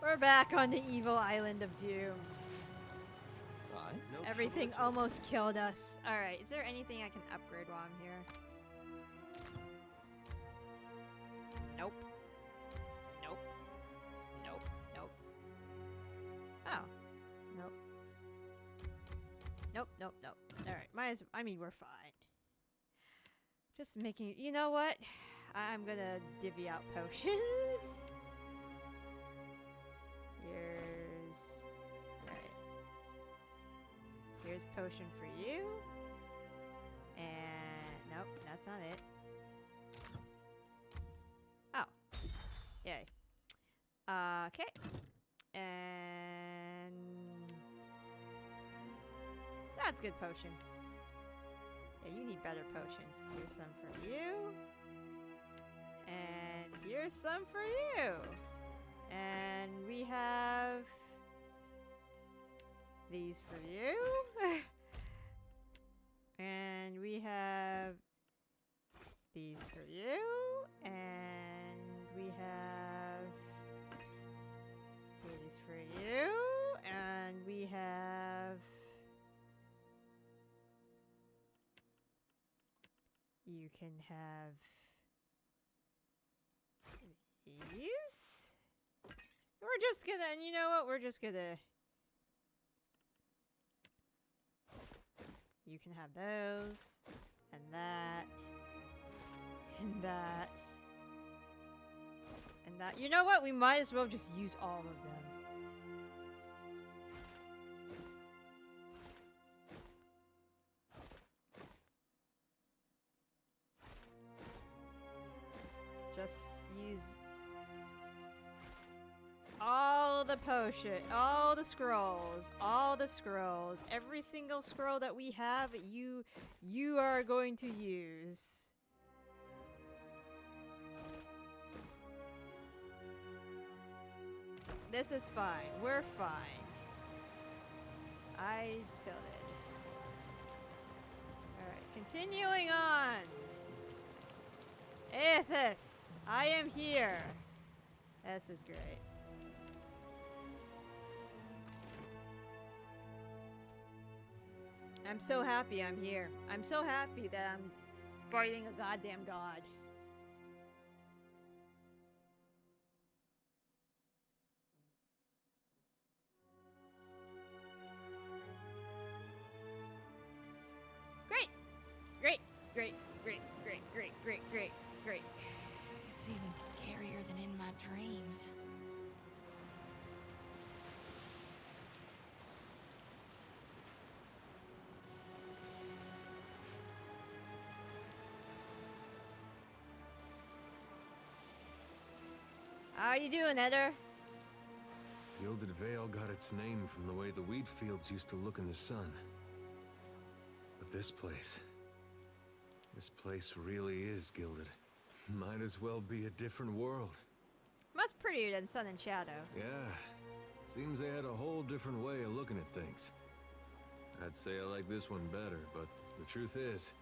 We're back on the evil island of doom. Right. No Everything trouble at all. almost killed us. Alright, is there anything I can upgrade while I'm here? Nope. Nope. Nope. Nope. Oh. Nope. Nope, nope, nope. Alright, I mean, we're fine. Just making... You know what? I'm gonna divvy out potions. Here's... Right. Here's potion for you. And... Nope, that's not it. Oh. Yay. Okay. And... That's good potion. Yeah, you need better potions. Here's some for you. And here's some for you. And we have... these for you. And we have... these for you. And we have... these for you. And we have... you can have... these. We're just gonna... and you know what? We're just gonna... you can have those. And that. And that. And that. You know what? We might as well just use all of them. Just use all the potion, all the scrolls, every single scroll that we have, you are going to use. This is fine. We're fine. I tilted. Alright, continuing on. Aethys, I am here. This is great. I'm so happy I'm here. I'm so happy that I'm fighting a goddamn god. Great! Great! Great! Great! Great! Great! Great! Great! Great! It's even scarier than in my dreams. How you doing, Eder? Gilded Vale got its name from the way the wheat fields used to look in the sun. But this place really is gilded. Might as well be a different world. Much prettier than Sun and Shadow. Yeah, seems they had a whole different way of looking at things. I'd say I like this one better, but the truth is,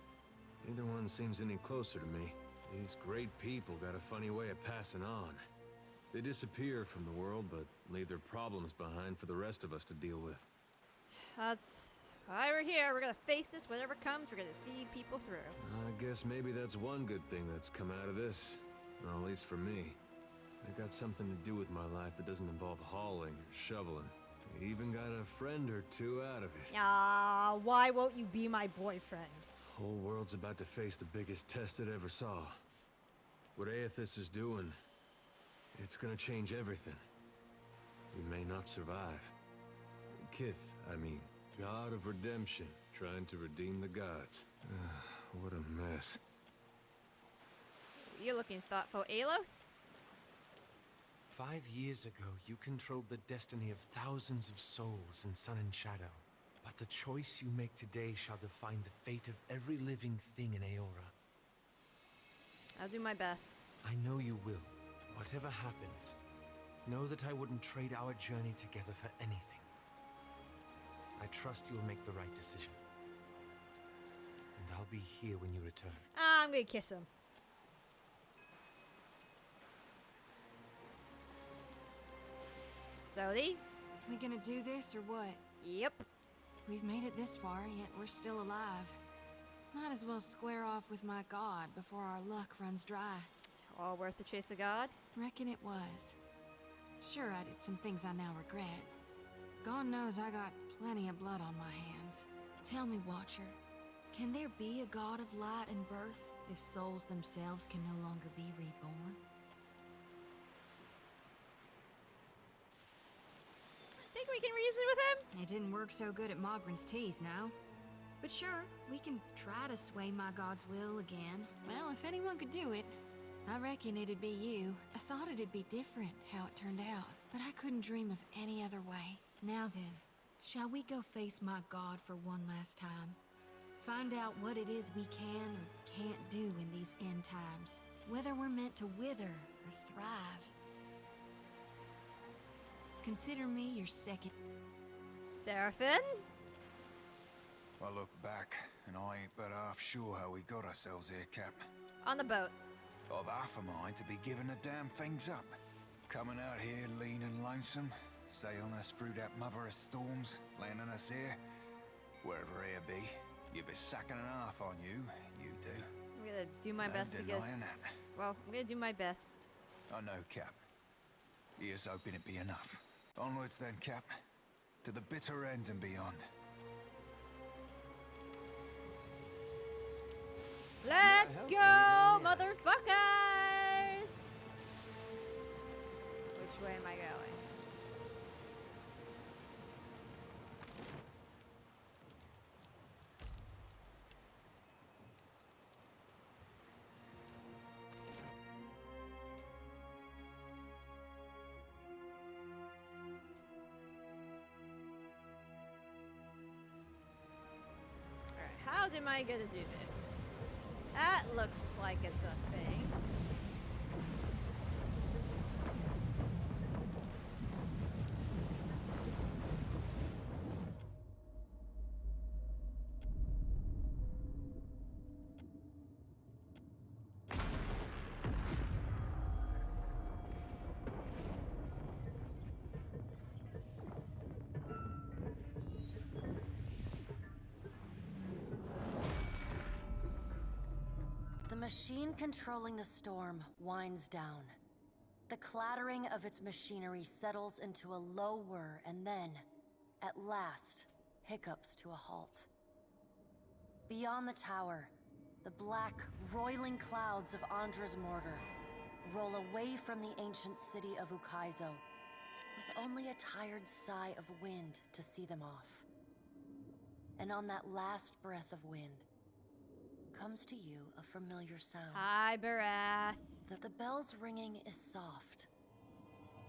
neither one seems any closer to me. These great people got a funny way of passing on. They disappear from the world, but leave their problems behind for the rest of us to deal with. That's why we're here. We're gonna face this, whatever comes, we're gonna see people through. I guess maybe that's one good thing that's come out of this. Well, at least for me. I got something to do with my life that doesn't involve hauling or shoveling. I even got a friend or two out of it. Ah, why won't you be my boyfriend? Whole world's about to face the biggest test it ever saw. What Aethys is doing, it's gonna change everything. We may not survive. Kith, I mean, God of redemption, trying to redeem the gods. What a mess. You're looking thoughtful, Aloth? 5 years ago, you controlled the destiny of thousands of souls in Sun and Shadow. But the choice you make today shall define the fate of every living thing in Aora. I'll do my best. I know you will. Whatever happens, know that I wouldn't trade our journey together for anything. I trust you'll make the right decision. And I'll be here when you return. Ah, I'm gonna kiss him. Zodi? We gonna do this or what? Yep. We've made it this far, yet we're still alive. Might as well square off with my god before our luck runs dry. All worth the chase of God? Reckon it was. Sure, I did some things I now regret. God knows I got plenty of blood on my hands. Tell me, Watcher, can there be a god of light and birth if souls themselves can no longer be reborn? Think we can reason with him? It didn't work so good at Mogren's teeth, now. But sure, we can try to sway my god's will again. Well, if anyone could do it, I reckon it'd be you. I thought it'd be different how it turned out, but I couldn't dream of any other way. Now then, shall we go face my god for one last time? Find out what it is we can or can't do in these end times. Whether we're meant to wither or thrive. Consider me your second. Seraphim? I look back, and I ain't but half sure how we got ourselves here, Cap. On the boat. I've half a mind to be giving the damn things up. Coming out here lean and lonesome, sailing us through that mother of storms, landing us here, wherever here be. Give a second and a half on you, you do. I'm gonna do my best to get. That. Well, I'm gonna do my best. I know, Cap. Here's hoping it be enough. Onwards then, Cap. To the bitter end and beyond. Let's go, motherfuckers! Which way am I going? Alright, how am I gonna do this? That looks like it's a thing. The machine controlling the storm winds down. The clattering of its machinery settles into a low whir and then, at last, hiccups to a halt. Beyond the tower, the black, roiling clouds of Andra's mortar roll away from the ancient city of Ukaizo, with only a tired sigh of wind to see them off. And on that last breath of wind, comes to you a familiar sound. Hi, Barath. The bell's ringing is soft,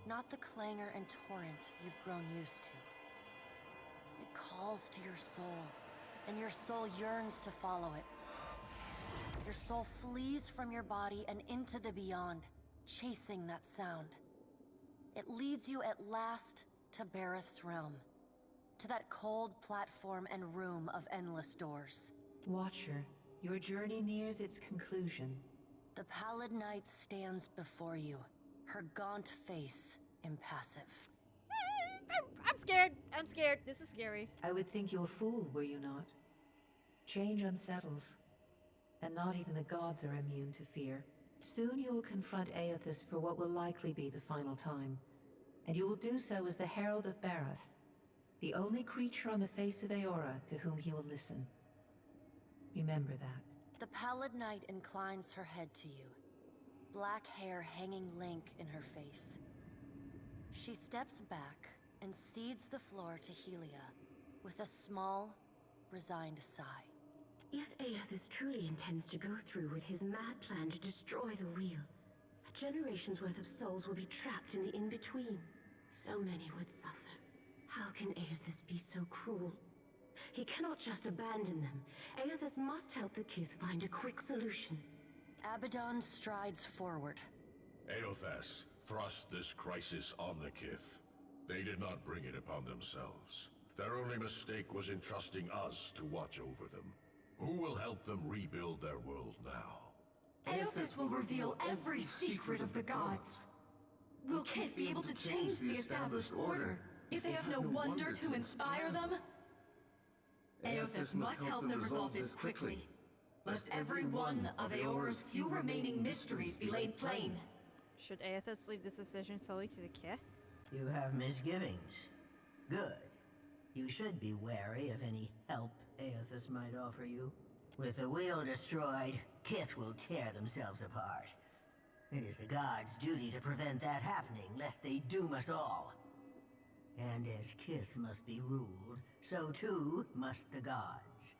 not the clangor and torrent you've grown used to. It calls to your soul, and your soul yearns to follow it. Your soul flees from your body and into the beyond, chasing that sound. It leads you at last to Bareth's realm, to that cold platform and room of endless doors. Watcher, your journey nears its conclusion. The pallid night stands before you, her gaunt face impassive. I'm scared. I'm scared. This is scary. I would think you a fool, were you not? Change unsettles, and not even the gods are immune to fear. Soon you will confront Aethys for what will likely be the final time, and you will do so as the Herald of Bareth, the only creature on the face of Aora to whom he will listen. Remember that. The pallid night inclines her head to you, black hair hanging limp in her face. She steps back and cedes the floor to Helia with a small, resigned sigh. If Aethys truly intends to go through with his mad plan to destroy the wheel, a generation's worth of souls will be trapped in the in-between. So many would suffer. How can Aethys be so cruel? He cannot just abandon them. Aethys must help the Kith find a quick solution. Abaddon strides forward. Aethys thrust this crisis on the Kith. They did not bring it upon themselves. Their only mistake was in trusting us to watch over them. Who will help them rebuild their world now? Aethys will reveal every secret of the gods. Will Kith be able to change the established order if they have no wonder to inspire them? Aothas must help them resolve this quickly, lest every one of Eora's few remaining mysteries be laid plain. Should Aothas leave this decision solely to the Kith? You have misgivings. Good. You should be wary of any help Aothas might offer you. With the wheel destroyed, Kith will tear themselves apart. It is the gods' duty to prevent that happening, lest they doom us all. And as Kith must be ruled, so too must the gods.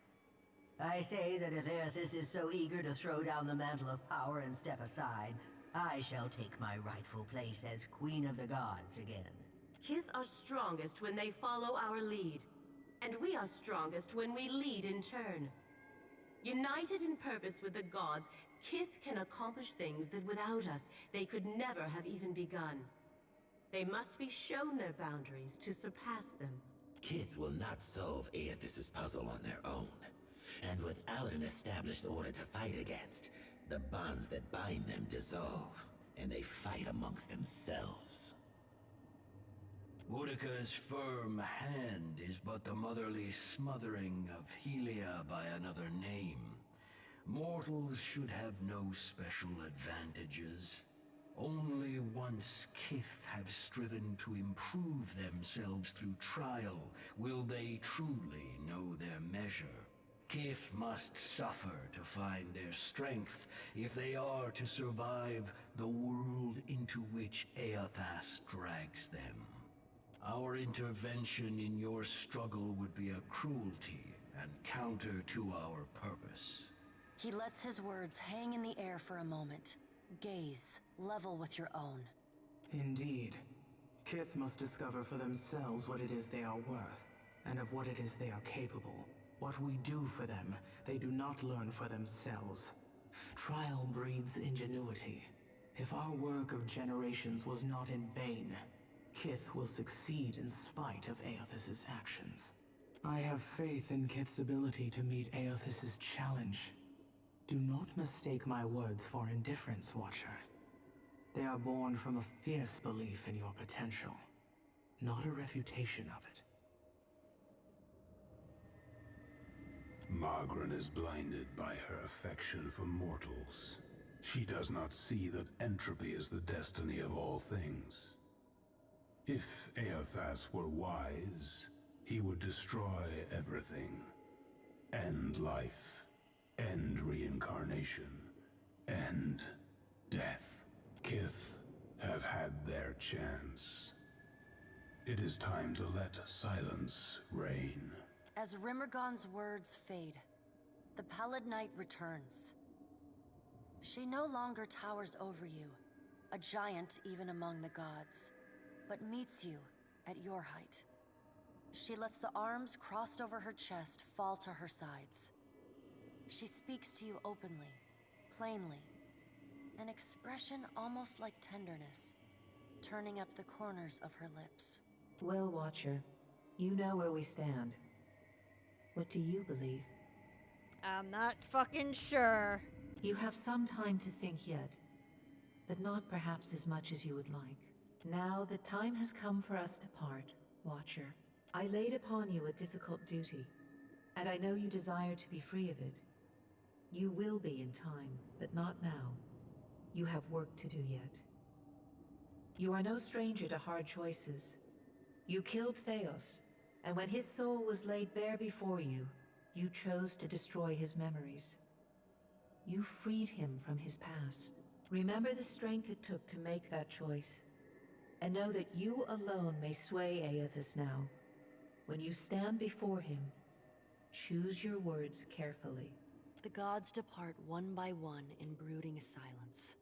I say that if Aothas is so eager to throw down the mantle of power and step aside, I shall take my rightful place as Queen of the Gods again. Kith are strongest when they follow our lead, and we are strongest when we lead in turn. United in purpose with the gods, Kith can accomplish things that without us, they could never have even begun. They must be shown their boundaries to surpass them. Kith will not solve Aothas' puzzle on their own. And without an established order to fight against, the bonds that bind them dissolve, and they fight amongst themselves. Boudica's firm hand is but the motherly smothering of Helia by another name. Mortals should have no special advantages. Only once Kith have striven to improve themselves through trial will they truly know their measure. Kith must suffer to find their strength if they are to survive the world into which Aothas drags them. Our intervention in your struggle would be a cruelty and counter to our purpose. He lets his words hang in the air for a moment. Gaze, level with your own. Indeed. Kith must discover for themselves what it is they are worth, and of what it is they are capable. What we do for them, they do not learn for themselves. Trial breeds ingenuity. If our work of generations was not in vain, Kith will succeed in spite of Aothas' actions. I have faith in Kith's ability to meet Aothas' challenge. Do not mistake my words for indifference, Watcher. They are born from a fierce belief in your potential, not a refutation of it. Margaret is blinded by her affection for mortals. She does not see that entropy is the destiny of all things. If Aothas were wise, he would destroy everything. End life, end reincarnation, end death. Kith have had their chance. It is time to let silence reign. As Rimmergon's words fade, the Pallid Knight returns. She no longer towers over you, a giant even among the gods, but meets you at your height. She lets the arms crossed over her chest fall to her sides. She speaks to you openly, plainly, an expression almost like tenderness, turning up the corners of her lips. Well, Watcher, you know where we stand. What do you believe? I'm not fucking sure. You have some time to think yet, but not perhaps as much as you would like. Now the time has come for us to part, Watcher. I laid upon you a difficult duty, and I know you desire to be free of it. You will be in time, but not now. You have work to do yet. You are no stranger to hard choices. You killed Theos, and when his soul was laid bare before you, you chose to destroy his memories. You freed him from his past. Remember the strength it took to make that choice, and know that you alone may sway Aothas now. When you stand before him, choose your words carefully. The gods depart one by one in brooding silence.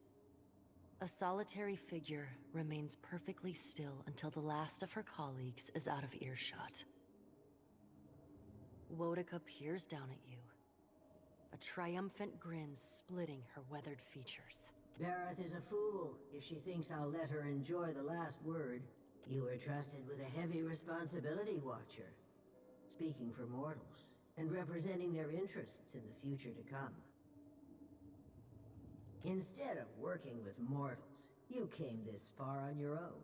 A solitary figure remains perfectly still until the last of her colleagues is out of earshot. Boudica peers down at you, a triumphant grin splitting her weathered features. Bareth is a fool if she thinks I'll let her enjoy the last word. You were trusted with a heavy responsibility, Watcher. Speaking for mortals, and representing their interests in the future to come. Instead of working with mortals, You came this far on your own.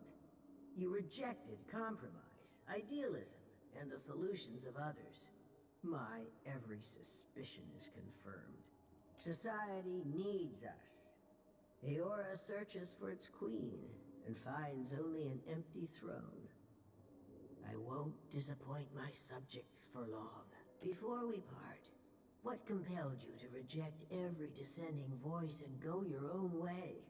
You rejected compromise, idealism, and the solutions of others. My every suspicion is confirmed. Society needs us. Eora searches for its queen and finds only an empty throne. I won't disappoint my subjects for long. Before we part, what compelled you to reject every dissenting voice and go your own way?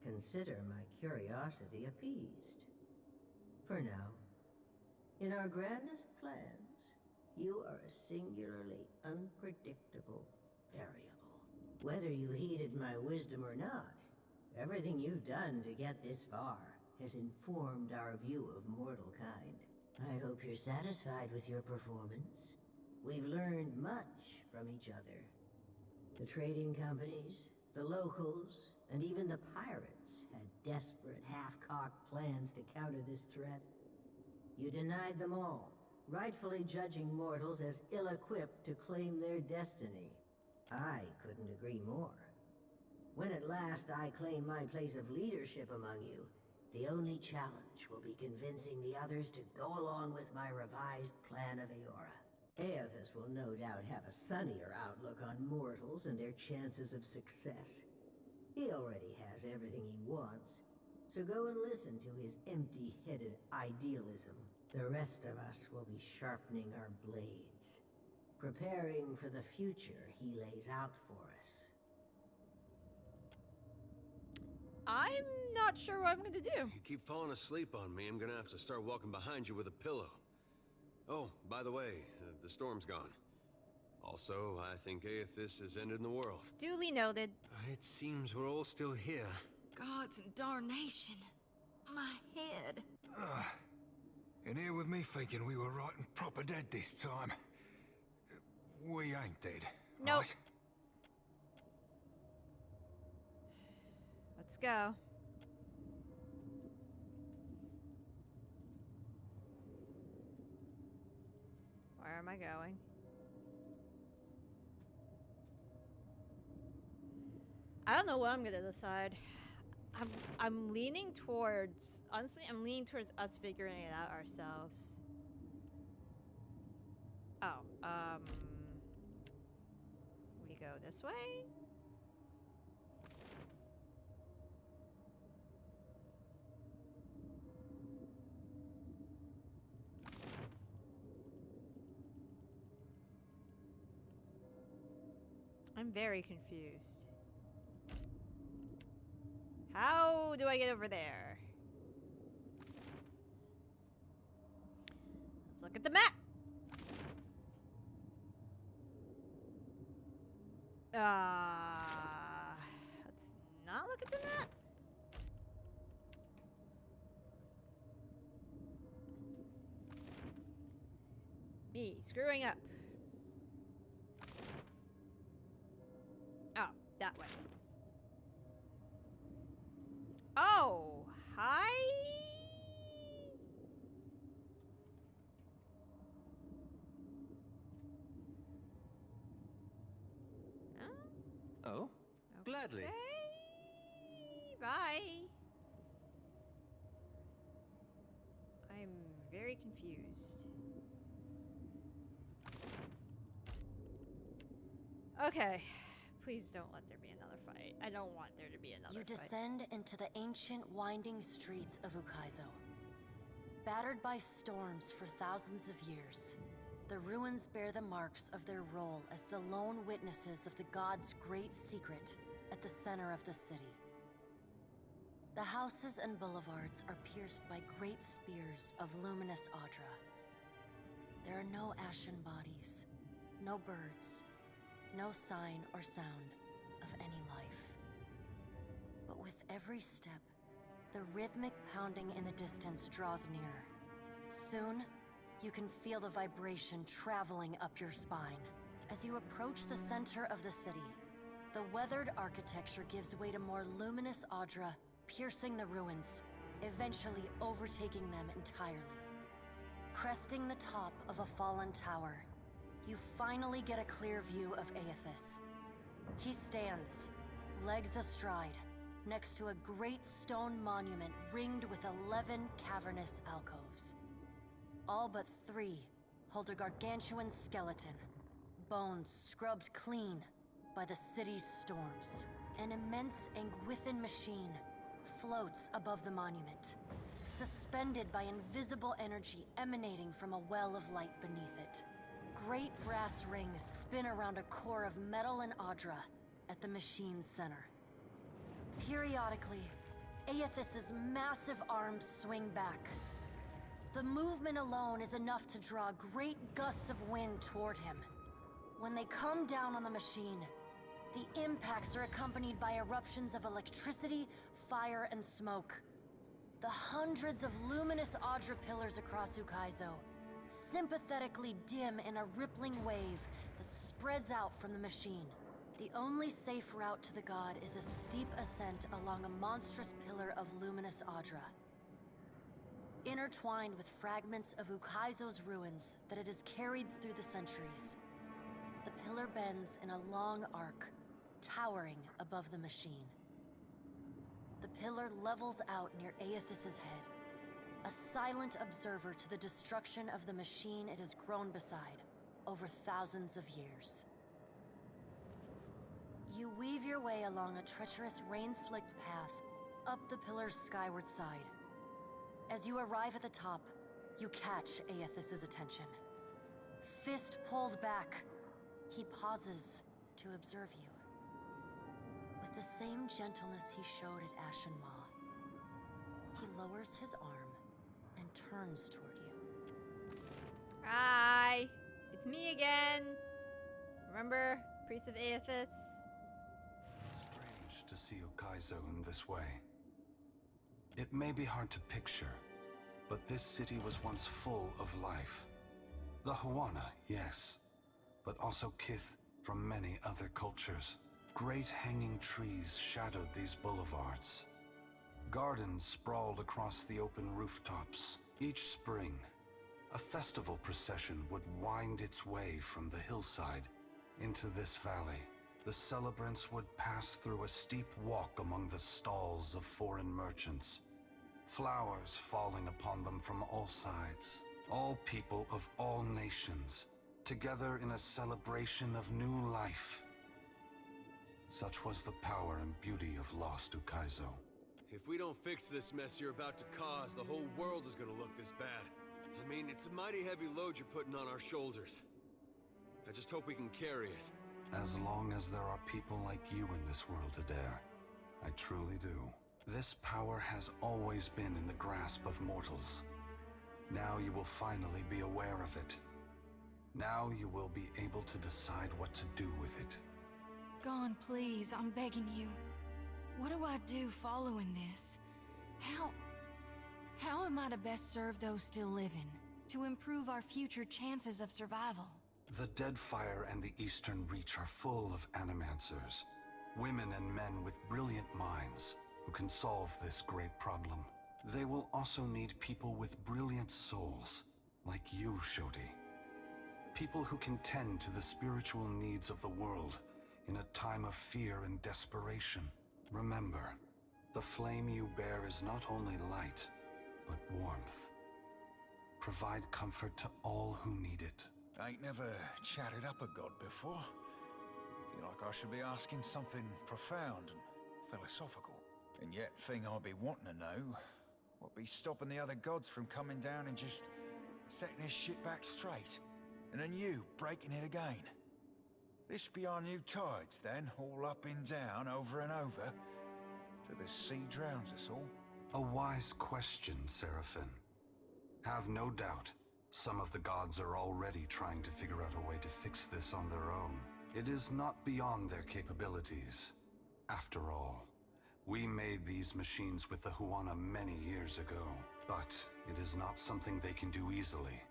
Consider my curiosity appeased. For now, in our grandest plans, you are a singularly unpredictable variable. Whether you heeded my wisdom or not, everything you've done to get this far has informed our view of mortal kind. I hope you're satisfied with your performance. We've learned much from each other. The trading companies, the locals, and even the pirates had desperate, half-cocked plans to counter this threat. You denied them all, rightfully judging mortals as ill-equipped to claim their destiny. I couldn't agree more. When at last I claim my place of leadership among you, the only challenge will be convincing the others to go along with my revised plan of Eora. Aethys will no doubt have a sunnier outlook on mortals and their chances of success. He already has everything he wants, so go and listen to his empty-headed idealism. The rest of us will be sharpening our blades, preparing for the future he lays out for us. I'm not sure what I'm gonna do. You keep falling asleep on me, I'm gonna have to start walking behind you with a pillow. Oh, by the way, the storm's gone. Also, I think Aethys has ended in the world. Duly noted. It seems we're all still here. Gods and darnation. My head. And here with me thinking we were right and proper dead this time. We ain't dead. Nope. Right? Let's go. Where am I going? I don't know what I'm gonna decide. I'm leaning towards, honestly, I'm leaning towards us figuring it out ourselves. Oh, we go this way? I'm very confused. How do I get over there? Let's look at the map. Let's not look at the map. Me screwing up. Oh, that way. Oh, hi. Oh? Gladly. Okay. Bye. I'm very confused. Okay. Please don't let there be another fight. I don't want there to be another You fight. descend into the ancient winding streets of Ukaizo. Battered by storms for thousands of years, the ruins bear the marks of their role as the lone witnesses of the god's great secret at the center of the city. The houses and boulevards are pierced by great spears of luminous Audra. There are no ashen bodies, no birds, no sign or sound of any life. But with every step, the rhythmic pounding in the distance draws nearer. Soon, you can feel the vibration traveling up your spine. As you approach the center of the city, the weathered architecture gives way to more luminous Audra, piercing the ruins, eventually overtaking them entirely. Cresting the top of a fallen tower, you finally get a clear view of Aethys. He stands, legs astride, next to a great stone monument ringed with 11 cavernous alcoves. All but 3 hold a gargantuan skeleton, bones scrubbed clean by the city's storms. An immense Anguithan machine floats above the monument, suspended by invisible energy emanating from a well of light beneath it. Great brass rings spin around a core of metal and Audra at the machine's center. Periodically, Aethys's massive arms swing back. The movement alone is enough to draw great gusts of wind toward him. When they come down on the machine, the impacts are accompanied by eruptions of electricity, fire, and smoke. The hundreds of luminous Audra pillars across Ukaizo sympathetically dim in a rippling wave that spreads out from the machine. The only safe route to the god is a steep ascent along a monstrous pillar of luminous Audra, intertwined with fragments of Ukaizo's ruins that it has carried through the centuries. The pillar bends in a long arc, towering above the machine. The pillar levels out near Aethys's head, a silent observer to the destruction of the machine it has grown beside over thousands of years. You weave your way along a treacherous, rain-slicked path up the pillar's skyward side. As you arrive at the top, you catch Aethys's attention. Fist pulled back, he pauses to observe you. With the same gentleness he showed at Ashen Maw, he lowers his arm and turns toward you. Hi! It's me again! Remember, Priest of Aethys? Strange to see Ukaizo in this way. It may be hard to picture, but this city was once full of life. The Huana, yes, but also kith from many other cultures. Great hanging trees shadowed these boulevards. Gardens sprawled across the open rooftops. Each spring, a festival procession would wind its way from the hillside into this valley. The celebrants would pass through a steep walk among the stalls of foreign merchants, flowers falling upon them from all sides. All people of all nations, together in a celebration of new life. Such was the power and beauty of lost Ukaizo. If we don't fix this mess you're about to cause, the whole world is gonna look this bad. I mean, it's a mighty heavy load you're putting on our shoulders. I just hope we can carry it. As long as there are people like you in this world, Adair, I truly do. This power has always been in the grasp of mortals. Now you will finally be aware of it. Now you will be able to decide what to do with it. Gone, please, I'm begging you. What do I do following this? How am I to best serve those still living, to improve our future chances of survival? The Deadfire and the Eastern Reach are full of animancers, women and men with brilliant minds who can solve this great problem. They will also need people with brilliant souls, like you, Shodi. People who can tend to the spiritual needs of the world in a time of fear and desperation. Remember, the flame you bear is not only light, but warmth. Provide comfort to all who need it. I ain't never chatted up a god before. Feel like I should be asking something profound and philosophical. And yet, thing I'll be wanting to know, what be stopping the other gods from coming down and just setting this shit back straight? And then you breaking it again. This be our new tides then, all up and down, over and over, till the sea drowns us all? A wise question, Seraphim. Have no doubt, some of the gods are already trying to figure out a way to fix this on their own. It is not beyond their capabilities. After all, we made these machines with the Huana many years ago, but it is not something they can do easily.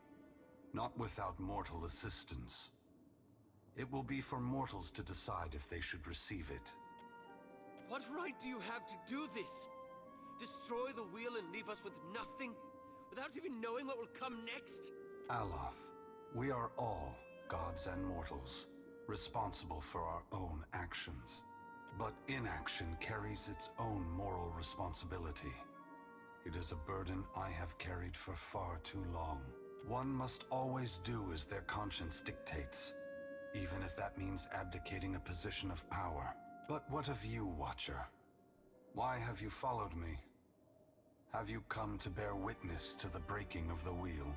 Not without mortal assistance. It will be for mortals to decide if they should receive it. What right do you have to do this? Destroy the wheel and leave us with nothing? Without even knowing what will come next? Aloth, we are all gods and mortals, responsible for our own actions. But inaction carries its own moral responsibility. It is a burden I have carried for far too long. One must always do as their conscience dictates, even if that means abdicating a position of power. But what of you, Watcher? Why have you followed me? Have you come to bear witness to the breaking of the wheel?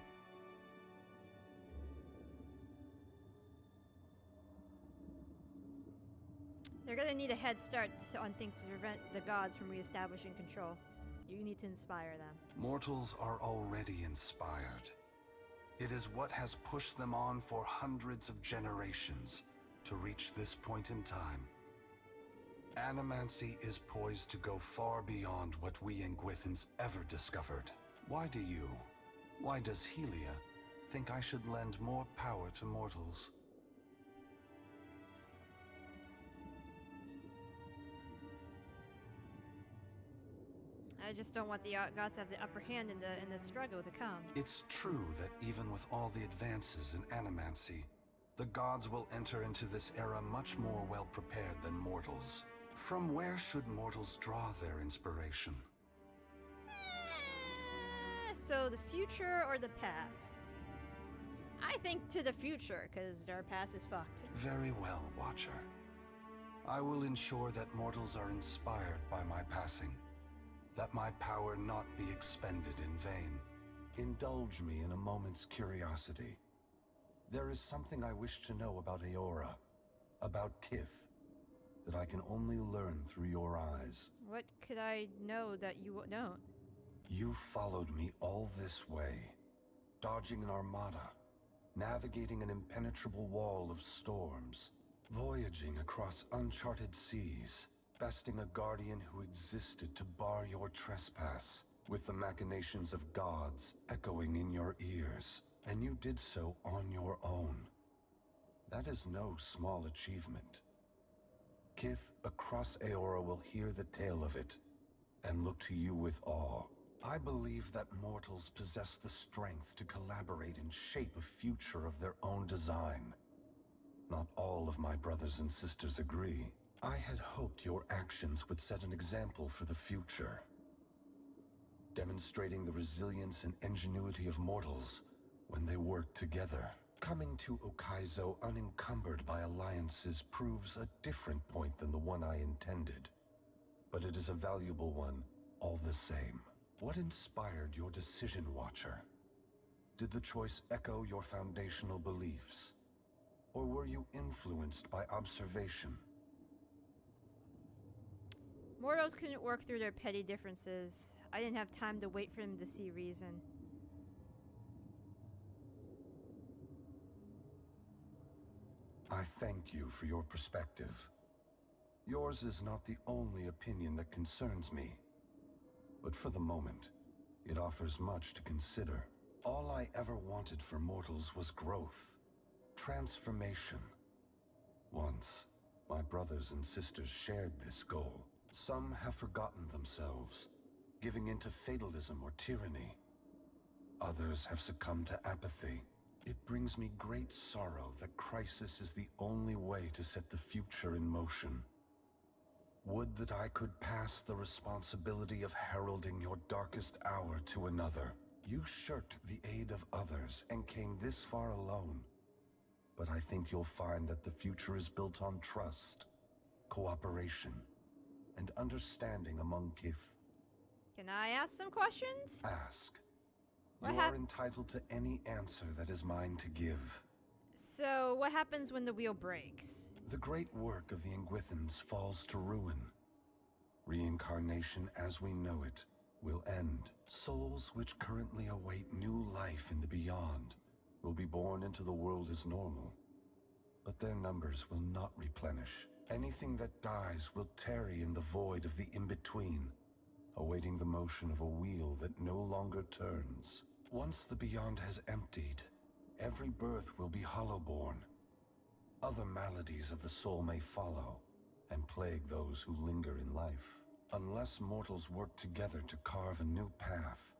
They're gonna need a head start on things to prevent the gods from reestablishing control. You need to inspire them. Mortals are already inspired. It is what has pushed them on for hundreds of generations to reach this point in time. Animancy is poised to go far beyond what we Engwithans ever discovered. Why does Helia think I should lend more power to mortals? I just don't want the gods to have the upper hand in the struggle to come. It's true that even with all the advances in animancy, the gods will enter into this era much more well prepared than mortals. From where should mortals draw their inspiration? So the future or the past? I think to the future, because our past is fucked. Very well, Watcher. I will ensure that mortals are inspired by my passing, that my power not be expended in vain. Indulge me in a moment's curiosity. There is something I wish to know about Eora, about Kith, that I can only learn through your eyes. What could I know that you don't? You followed me all this way, dodging an armada, navigating an impenetrable wall of storms, voyaging across uncharted seas, besting a guardian who existed to bar your trespass, with the machinations of gods echoing in your ears, and you did so on your own. That is no small achievement. Kith across Eora will hear the tale of it, and look to you with awe. I believe that mortals possess the strength to collaborate and shape a future of their own design. Not all of my brothers and sisters agree. I had hoped your actions would set an example for the future, demonstrating the resilience and ingenuity of mortals when they work together. Coming to Okaizo unencumbered by alliances proves a different point than the one I intended, but it is a valuable one all the same. What inspired your decision, Watcher? Did the choice echo your foundational beliefs, or were you influenced by observation? Mortals couldn't work through their petty differences. I didn't have time to wait for them to see reason. I thank you for your perspective. Yours is not the only opinion that concerns me, but for the moment, it offers much to consider. All I ever wanted for mortals was growth, transformation. Once, my brothers and sisters shared this goal. Some have forgotten themselves, giving into fatalism or tyranny. Others have succumbed to apathy. It brings me great sorrow that crisis is the only way to set the future in motion. Would that I could pass the responsibility of heralding your darkest hour to another. You shirked the aid of others and came this far alone. But I think you'll find that the future is built on trust, cooperation, and understanding among Kith. Can I ask some questions? Ask. You are entitled to any answer that is mine to give. So, what happens when the wheel breaks? The great work of the Engwithans falls to ruin. Reincarnation as we know it will end. Souls which currently await new life in the beyond will be born into the world as normal, but their numbers will not replenish. Anything that dies will tarry in the void of the in-between, awaiting the motion of a wheel that no longer turns. Once the beyond has emptied, every birth will be hollow-born. Other maladies of the soul may follow, and plague those who linger in life. Unless mortals work together to carve a new path,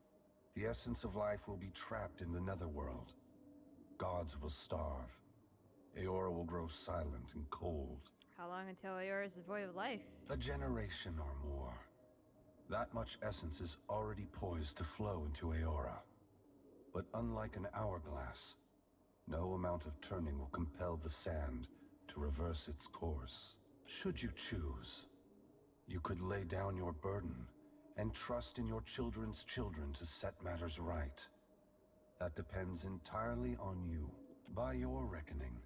the essence of life will be trapped in the netherworld. Gods will starve, Aeora will grow silent and cold. How long until Aeora is void of life? A generation or more. That much essence is already poised to flow into Aeora. But unlike an hourglass, no amount of turning will compel the sand to reverse its course. Should you choose, you could lay down your burden and trust in your children's children to set matters right. That depends entirely on you. By your reckoning,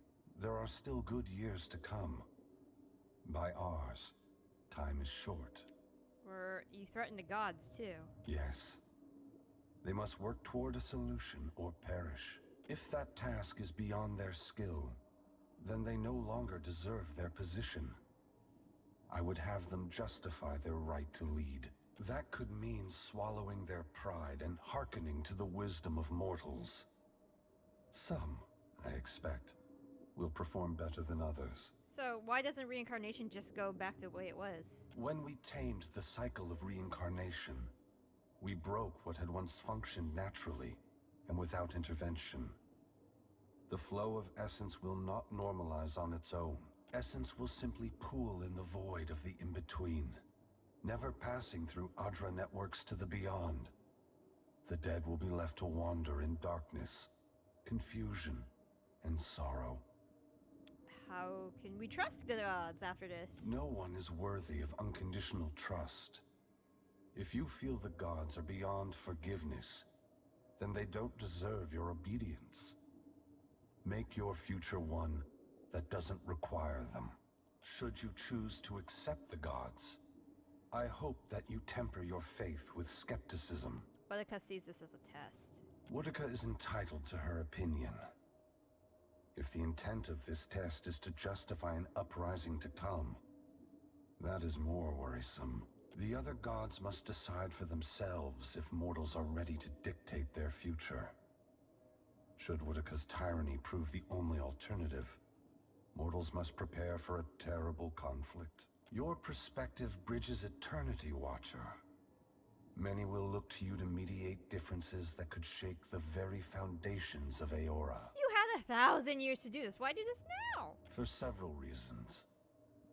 there are still good years to come. By ours, time is short. Or you threaten the gods, too. Yes. They must work toward a solution or perish. If that task is beyond their skill, then they no longer deserve their position. I would have them justify their right to lead. That could mean swallowing their pride and hearkening to the wisdom of mortals. Some, I expect, will perform better than others. So why doesn't reincarnation just go back to the way it was? When we tamed the cycle of reincarnation, we broke what had once functioned naturally and without intervention. The flow of essence will not normalize on its own. Essence will simply pool in the void of the in-between, never passing through Adra networks to the beyond. The dead will be left to wander in darkness, confusion, and sorrow. How can we trust the gods after this? No one is worthy of unconditional trust. If you feel the gods are beyond forgiveness, then they don't deserve your obedience. Make your future one that doesn't require them. Should you choose to accept the gods, I hope that you temper your faith with skepticism. Buttercup sees this as a test. Woodica is entitled to her opinion. If the intent of this test is to justify an uprising to come, that is more worrisome. The other gods must decide for themselves if mortals are ready to dictate their future. Should Woodica's tyranny prove the only alternative, mortals must prepare for a terrible conflict. Your perspective bridges eternity, Watcher. Many will look to you to mediate differences that could shake the very foundations of Aeora. You had 1,000 years to do this. Why do this now? For several reasons.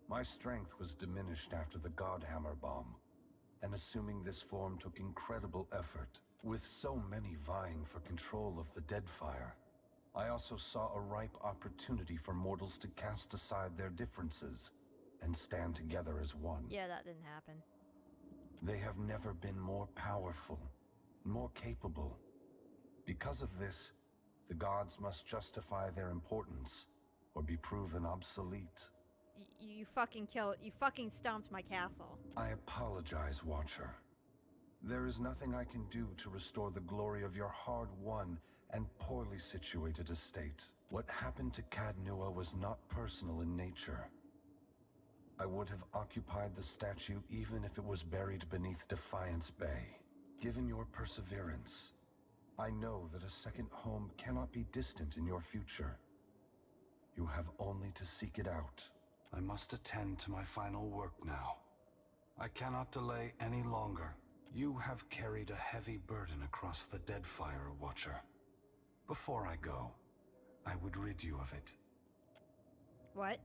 My strength was diminished after the Godhammer bomb, and assuming this form took incredible effort. With so many vying for control of the Deadfire, I also saw a ripe opportunity for mortals to cast aside their differences and stand together as one. Yeah, that didn't happen. They have never been more powerful, more capable. Because of this, the gods must justify their importance or be proven obsolete. You fucking stomped my castle. I apologize, Watcher. There is nothing I can do to restore the glory of your hard-won and poorly situated estate. What happened to Cadnua was not personal in nature. I would have occupied the statue even if it was buried beneath Defiance Bay. Given your perseverance, I know that a second home cannot be distant in your future. You have only to seek it out. I must attend to my final work now. I cannot delay any longer. You have carried a heavy burden across the Deadfire, Watcher. Before I go, I would rid you of it. What?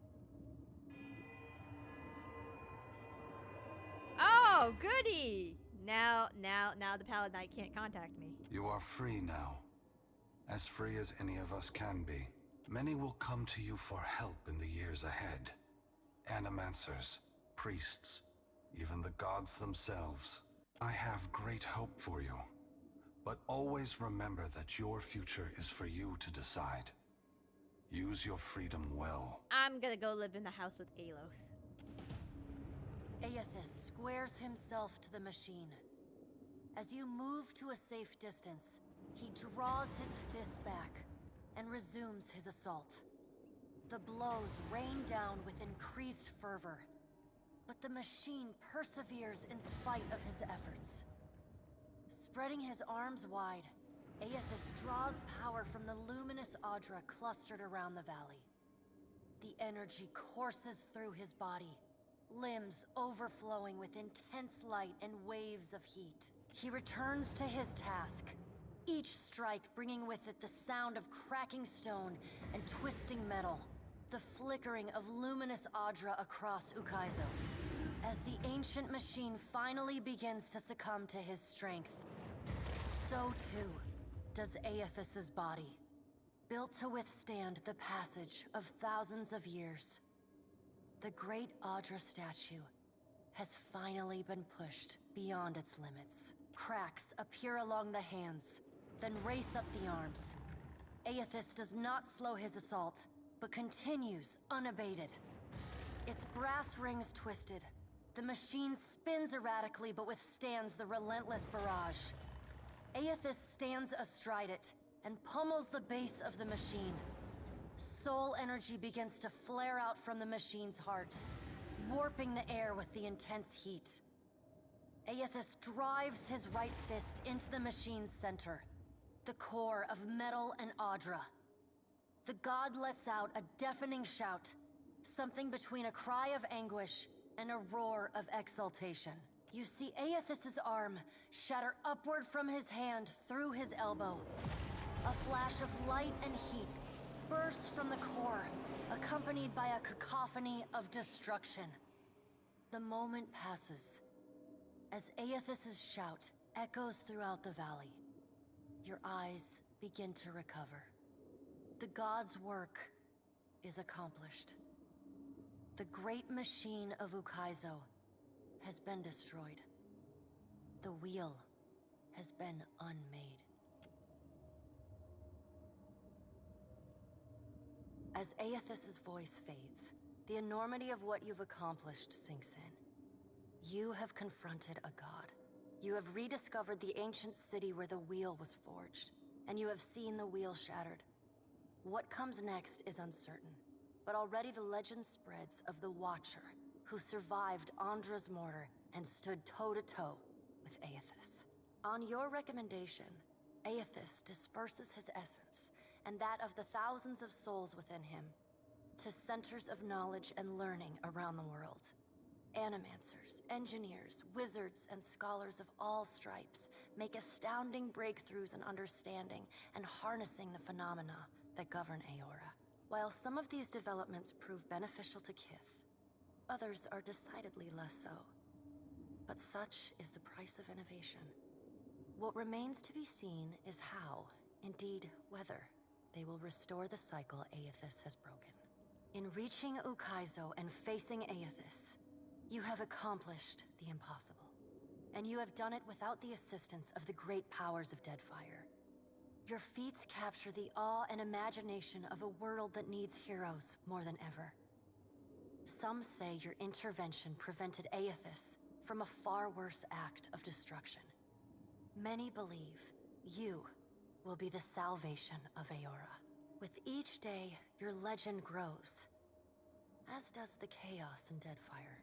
Oh, goody! Now the Pallid Knight can't contact me. You are free now. As free as any of us can be. Many will come to you for help in the years ahead. Animancers, priests, even the gods themselves. I have great hope for you. But always remember that your future is for you to decide. Use your freedom well. I'm gonna go live in the house with Aloth. Aethys squares himself to the machine. As you move to a safe distance, he draws his fist back and resumes his assault. The blows rain down with increased fervor, but the machine perseveres in spite of his efforts. Spreading his arms wide, Aethys draws power from the luminous Adra clustered around the valley. The energy courses through his body, limbs overflowing with intense light and waves of heat. He returns to his task, each strike bringing with it the sound of cracking stone and twisting metal. the flickering of luminous Adra across Ukaizo, as the ancient machine finally begins to succumb to his strength. So too does Aethys's body, built to withstand the passage of thousands of years. The great Adra statue has finally been pushed beyond its limits. Cracks appear along the hands, then race up the arms. Aethys does not slow his assault, but continues unabated. Its brass rings twisted, the machine spins erratically but withstands the relentless barrage. Aethys stands astride it and pummels the base of the machine. Soul energy begins to flare out from the machine's heart, warping the air with the intense heat. Aethys drives his right fist into the machine's center, the core of metal and Adra. The god lets out a deafening shout, something between a cry of anguish and a roar of exultation. You see Aethys's arm shatter upward from his hand through his elbow. A flash of light and heat bursts from the core, accompanied by a cacophony of destruction. The moment passes, as Aethys's shout echoes throughout the valley. Your eyes begin to recover. The god's work is accomplished. The great machine of Ukaizo has been destroyed. The wheel has been unmade. As Aethys's voice fades, the enormity of what you've accomplished sinks in. You have confronted a god. You have rediscovered the ancient city where the wheel was forged, and you have seen the wheel shattered. What comes next is uncertain, but already the legend spreads of the Watcher, who survived Andra's mortar and stood toe-to-toe with Aethys. On your recommendation, Aethys disperses his essence, and that of the thousands of souls within him, to centers of knowledge and learning around the world. Animancers, engineers, wizards, and scholars of all stripes make astounding breakthroughs in understanding and harnessing the phenomena that govern Aora. While some of these developments prove beneficial to Kith, others are decidedly less so. But such is the price of innovation. What remains to be seen is how, indeed whether, they will restore the cycle Aethys has broken. In reaching Ukaizo and facing Aethys, you have accomplished the impossible. And you have done it without the assistance of the great powers of Deadfire. Your feats capture the awe and imagination of a world that needs heroes more than ever. Some say your intervention prevented Aethys from a far worse act of destruction. Many believe you will be the salvation of Aora. With each day, your legend grows, as does the chaos in Deadfire.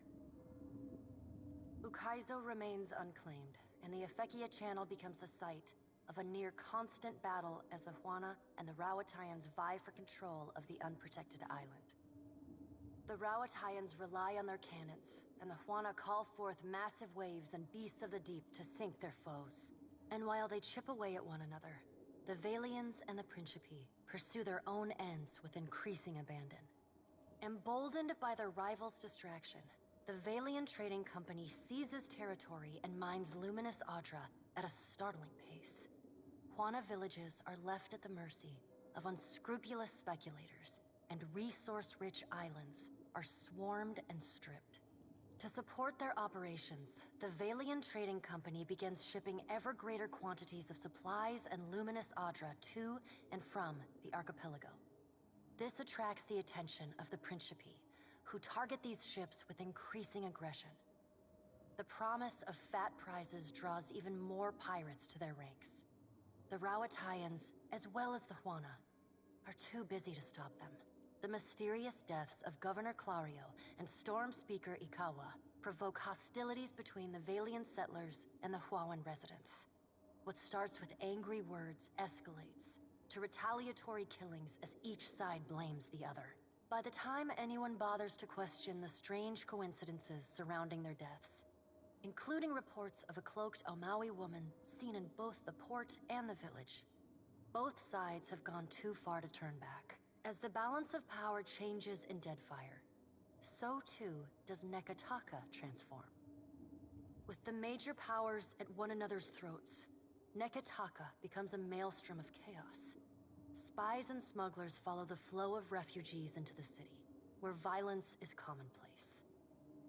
Ukaizo remains unclaimed, and the Efekia Channel becomes the site of a near-constant battle as the Huana and the Rawatayans vie for control of the unprotected island. The Rawatayans rely on their cannons, and the Huana call forth massive waves and beasts of the deep to sink their foes. And while they chip away at one another, the Valians and the Principi pursue their own ends with increasing abandon. Emboldened by their rivals' distraction, the Valian Trading Company seizes territory and mines luminous Adra at a startling pace. Huana villages are left at the mercy of unscrupulous speculators, and resource-rich islands are swarmed and stripped. To support their operations, the Valian Trading Company begins shipping ever greater quantities of supplies and luminous Adra to and from the archipelago. This attracts the attention of the Principi, who target these ships with increasing aggression. The promise of fat prizes draws even more pirates to their ranks. The Rawatayans, as well as the Huana, are too busy to stop them. The mysterious deaths of Governor Clario and Storm Speaker Ikawa provoke hostilities between the Valian settlers and the Huawan residents. What starts with angry words escalates to retaliatory killings as each side blames the other. By the time anyone bothers to question the strange coincidences surrounding their deaths, including reports of a cloaked Omawi woman seen in both the port and the village, both sides have gone too far to turn back. As the balance of power changes in Deadfire, so too does Nekataka transform. With the major powers at one another's throats, Nekataka becomes a maelstrom of chaos. Spies and smugglers follow the flow of refugees into the city, where violence is commonplace.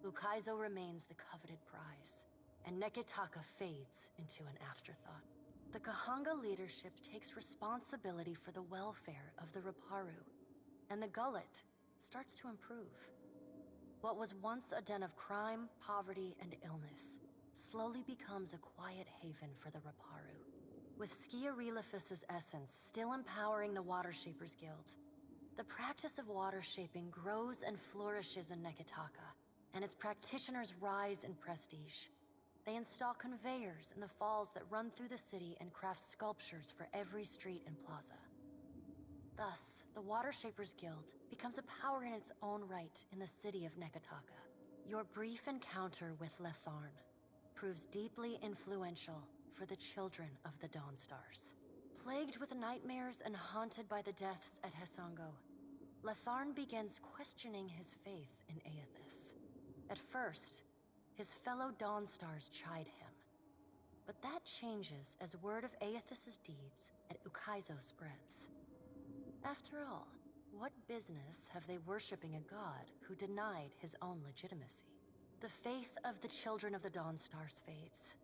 Ukaizo remains the coveted prize, and Nekataka fades into an afterthought. The Kahanga leadership takes responsibility for the welfare of the Raparu, and the Gullet starts to improve. What was once a den of crime, poverty, and illness slowly becomes a quiet haven for the Raparu. With Skiarilifus's essence still empowering the Water Shapers Guild, the practice of water shaping grows and flourishes in Nekataka, and its practitioners rise in prestige. They install conveyors in the falls that run through the city and craft sculptures for every street and plaza. Thus, the Water Shapers Guild becomes a power in its own right in the city of Nekataka. Your brief encounter with Letharn proves deeply influential for the children of the Dawnstars. Plagued with nightmares and haunted by the deaths at Hesango, Letharn begins questioning his faith in Aethys. At first, his fellow Dawnstars chide him. But that changes as word of Aethys' deeds at Ukaizo spreads. After all, what business have they worshipping a god who denied his own legitimacy? The faith of the children of the Dawnstars fades,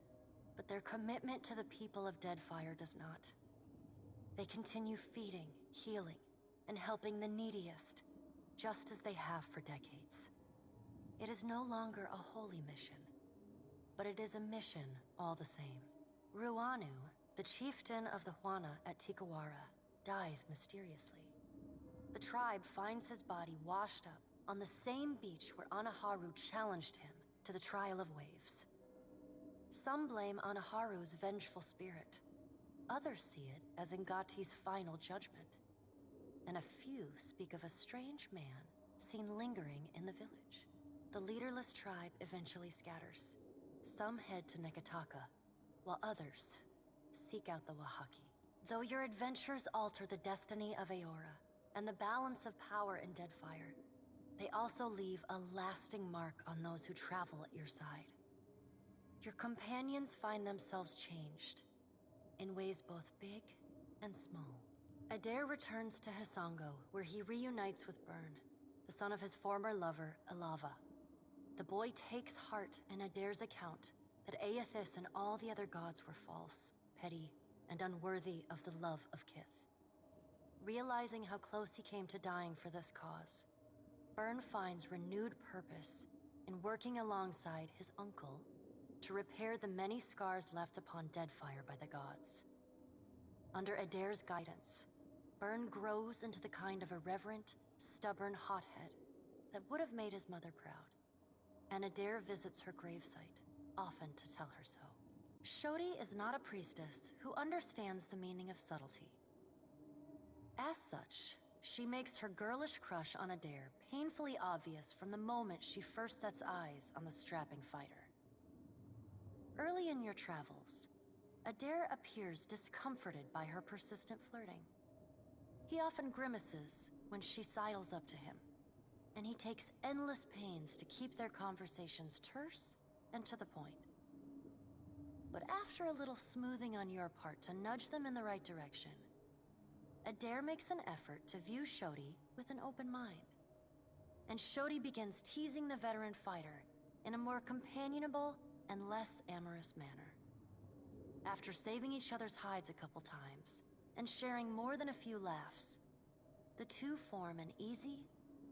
but their commitment to the people of Deadfire does not. They continue feeding, healing, and helping the neediest, just as they have for decades. It is no longer a holy mission, but it is a mission all the same. Ruanu, the chieftain of the Huana at Tikawara, dies mysteriously. The tribe finds his body washed up on the same beach where Anaharu challenged him to the trial of waves. Some blame Anaharu's vengeful spirit. Others see it as Ngati's final judgment. And a few speak of a strange man seen lingering in the village. The leaderless tribe eventually scatters. Some head to Nekataka, while others seek out the Wahaki. Though your adventures alter the destiny of Aora and the balance of power in Deadfire, they also leave a lasting mark on those who travel at your side. Your companions find themselves changed, in ways both big and small. Adair returns to Hesango, where he reunites with Byrne, the son of his former lover, Alava. The boy takes heart in Adair's account that Aethys and all the other gods were false, petty, and unworthy of the love of Kith. Realizing how close he came to dying for this cause, Byrne finds renewed purpose in working alongside his uncle to repair the many scars left upon Deadfire by the gods. Under Adair's guidance, Byrne grows into the kind of irreverent, stubborn hothead that would have made his mother proud. And Adair visits her gravesite, often to tell her so. Shodi is not a priestess who understands the meaning of subtlety. As such, she makes her girlish crush on Adair painfully obvious from the moment she first sets eyes on the strapping fighter. Early in your travels, Adair appears discomforted by her persistent flirting. He often grimaces when she sidles up to him, and he takes endless pains to keep their conversations terse and to the point. But after a little smoothing on your part to nudge them in the right direction, Adair makes an effort to view Shodi with an open mind. And Shodi begins teasing the veteran fighter in a more companionable and less amorous manner. After saving each other's hides a couple times, and sharing more than a few laughs, the two form an easy,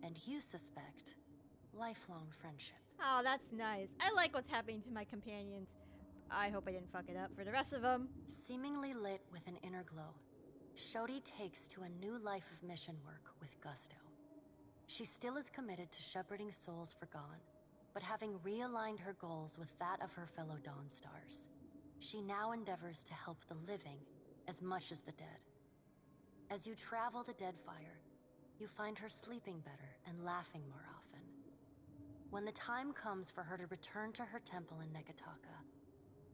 and you suspect, lifelong friendship. Oh, that's nice. I like what's happening to my companions. I hope I didn't fuck it up for the rest of them. Seemingly lit with an inner glow, Shodi takes to a new life of mission work with gusto. She still is committed to shepherding souls forgone, but having realigned her goals with that of her fellow Dawnstars, she now endeavors to help the living as much as the dead. As you travel the Deadfire, you find her sleeping better and laughing more often. When the time comes for her to return to her temple in Nekataka,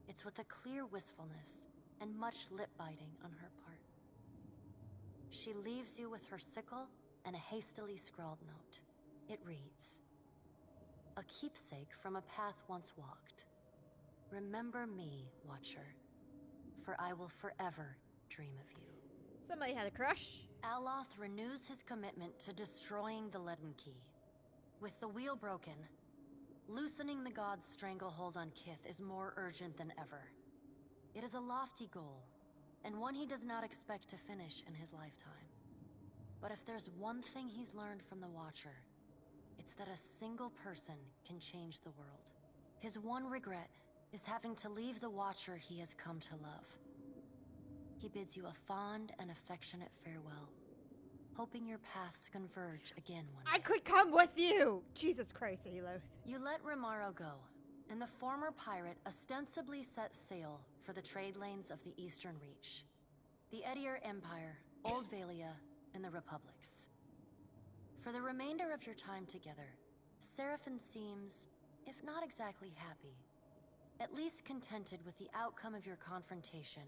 it's with a clear wistfulness and much lip-biting on her part. She leaves you with her sickle and a hastily scrawled note. It reads, "A keepsake from a path once walked. Remember me, Watcher, for I will forever dream of you." Somebody had a crush. Aloth renews his commitment to destroying the Leaden Key. With the wheel broken, loosening the god's stranglehold on Kith is more urgent than ever. It is a lofty goal, and one he does not expect to finish in his lifetime. But if there's one thing he's learned from the Watcher, it's that a single person can change the world. His one regret is having to leave the Watcher he has come to love. He bids you a fond and affectionate farewell, hoping your paths converge again one day. I could come with you! Jesus Christ, Aloth. You let Romaro go, and the former pirate ostensibly set sail for the trade lanes of the Eastern Reach, the Edier Empire, Old Valia, and the Republics. For the remainder of your time together, Seraphin seems, if not exactly happy, at least contented with the outcome of your confrontation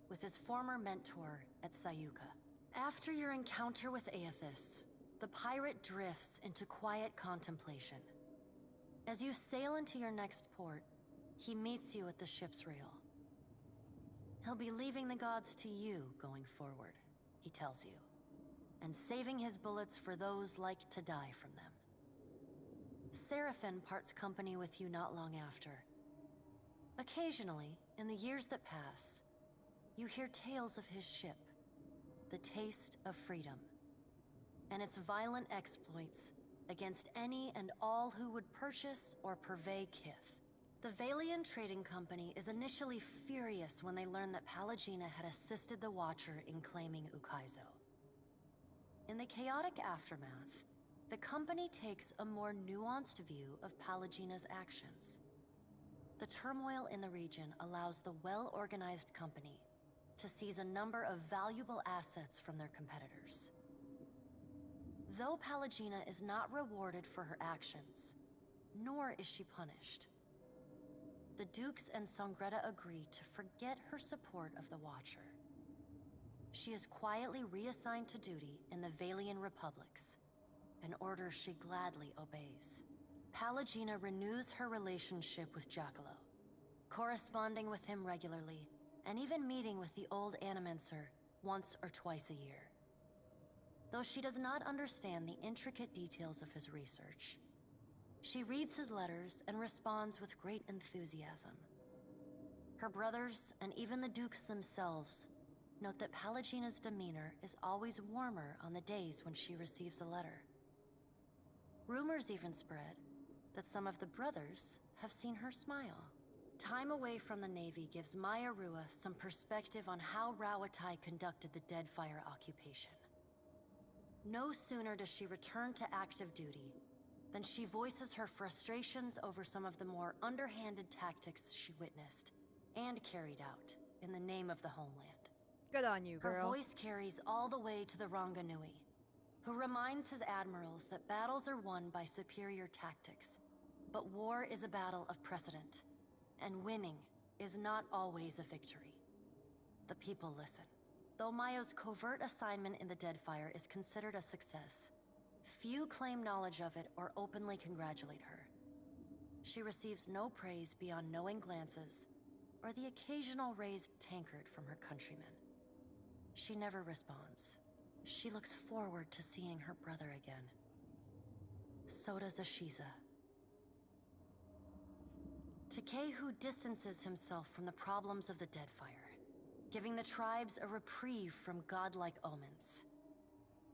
with his former mentor at Sayuka. After your encounter with Aethys, the pirate drifts into quiet contemplation. As you sail into your next port, he meets you at the ship's rail. He'll be leaving the gods to you going forward, he tells you, and saving his bullets for those like to die from them. Seraphin parts company with you not long after. Occasionally, in the years that pass, you hear tales of his ship, the Taste of Freedom, and its violent exploits against any and all who would purchase or purvey Kith. The Valian Trading Company is initially furious when they learn that Pallegina had assisted the Watcher in claiming Ukaizo. In the chaotic aftermath, the company takes a more nuanced view of Pallegina's actions. The turmoil in the region allows the well-organized company to seize a number of valuable assets from their competitors. Though Pallegina is not rewarded for her actions, nor is she punished, the Dukes and Songreta agree to forget her support of the Watcher. She is quietly reassigned to duty in the Valian Republics, an order she gladly obeys. Pallegina renews her relationship with Giacomo, corresponding with him regularly, and even meeting with the old Animancer once or twice a year. Though she does not understand the intricate details of his research, she reads his letters and responds with great enthusiasm. Her brothers, and even the Dukes themselves, note that Pallegina's demeanor is always warmer on the days when she receives a letter. Rumors even spread that some of the brothers have seen her smile. Time away from the Navy gives Maya Rua some perspective on how Rawatai conducted the Deadfire occupation. No sooner does she return to active duty than she voices her frustrations over some of the more underhanded tactics she witnessed and carried out in the name of the homeland. Good on you, girl. Her voice carries all the way to the Ranganui, who reminds his admirals that battles are won by superior tactics, but war is a battle of precedent, and winning is not always a victory. The people listen. Though Maya's covert assignment in the Deadfire is considered a success, few claim knowledge of it or openly congratulate her. She receives no praise beyond knowing glances or the occasional raised tankard from her countrymen. She never responds. She looks forward to seeing her brother again. So does Ashiza. Takehu distances himself from the problems of the Deadfire, giving the tribes a reprieve from godlike omens.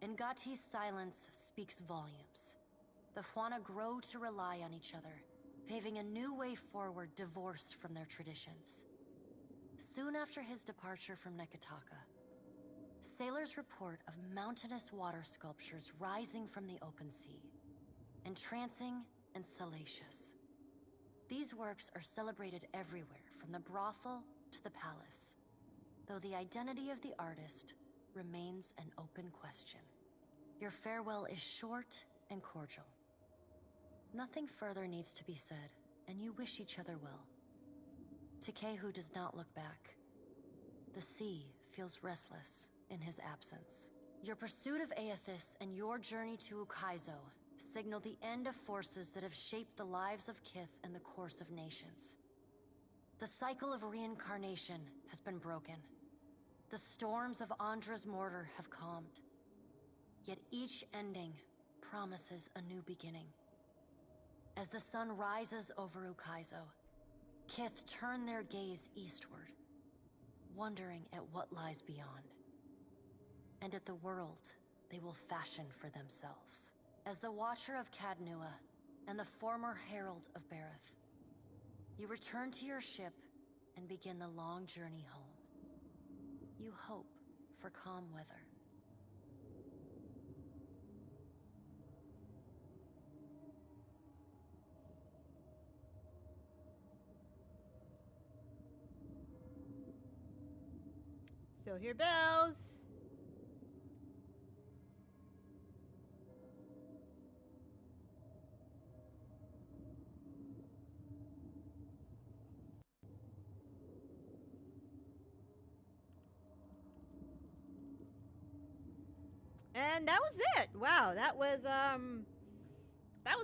Ngati's silence speaks volumes. The Huana grow to rely on each other, paving a new way forward divorced from their traditions. Soon after his departure from Nekataka, sailors report of mountainous water sculptures rising from the open sea, entrancing and salacious. These works are celebrated everywhere, from the brothel to the palace, though the identity of the artist remains an open question. Your farewell is short and cordial. Nothing further needs to be said, and you wish each other well. Takehu does not look back. The sea feels restless in his absence. Your pursuit of Aethys and your journey to Ukaizo signal the end of forces that have shaped the lives of Kith and the course of nations. The cycle of reincarnation has been broken. The storms of Andra's mortar have calmed. Yet each ending promises a new beginning. As the sun rises over Ukaizo, Kith turn their gaze eastward, wondering at what lies beyond, and at the world they will fashion for themselves. As the Watcher of Cadnua and the former Herald of Bareth, you return to your ship and begin the long journey home. You hope for calm weather. Still hear bells. And that was it. Wow, that was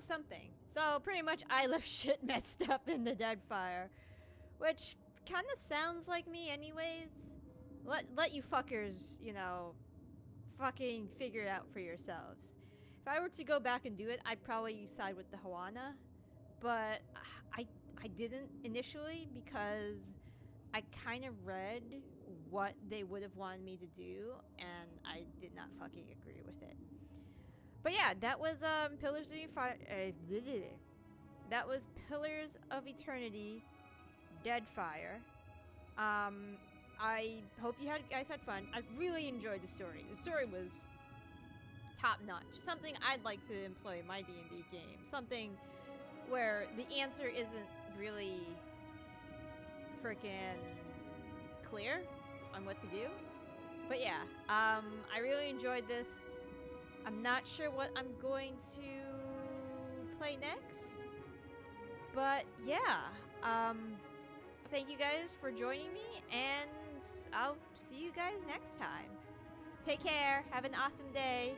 something. So pretty much I left shit messed up in the Deadfire, which kind of sounds like me anyways. Let you fuckers, you know, fucking figure it out for yourselves. If I were to go back and do it, I'd probably side with the Hawana, but I didn't initially because I kind of read what they would have wanted me to do, and I did not fucking agree with it. But yeah, that was Pillars of that was Pillars of Eternity, Deadfire. I hope you guys had fun. I really enjoyed the story. The story was top notch. Something I'd like to employ in my D&D game. Something where the answer isn't really freaking clear on what to do. But yeah, I really enjoyed this. I'm not sure what I'm going to play next. But yeah, thank you guys for joining me, and I'll see you guys next time. Take care. Have an awesome day.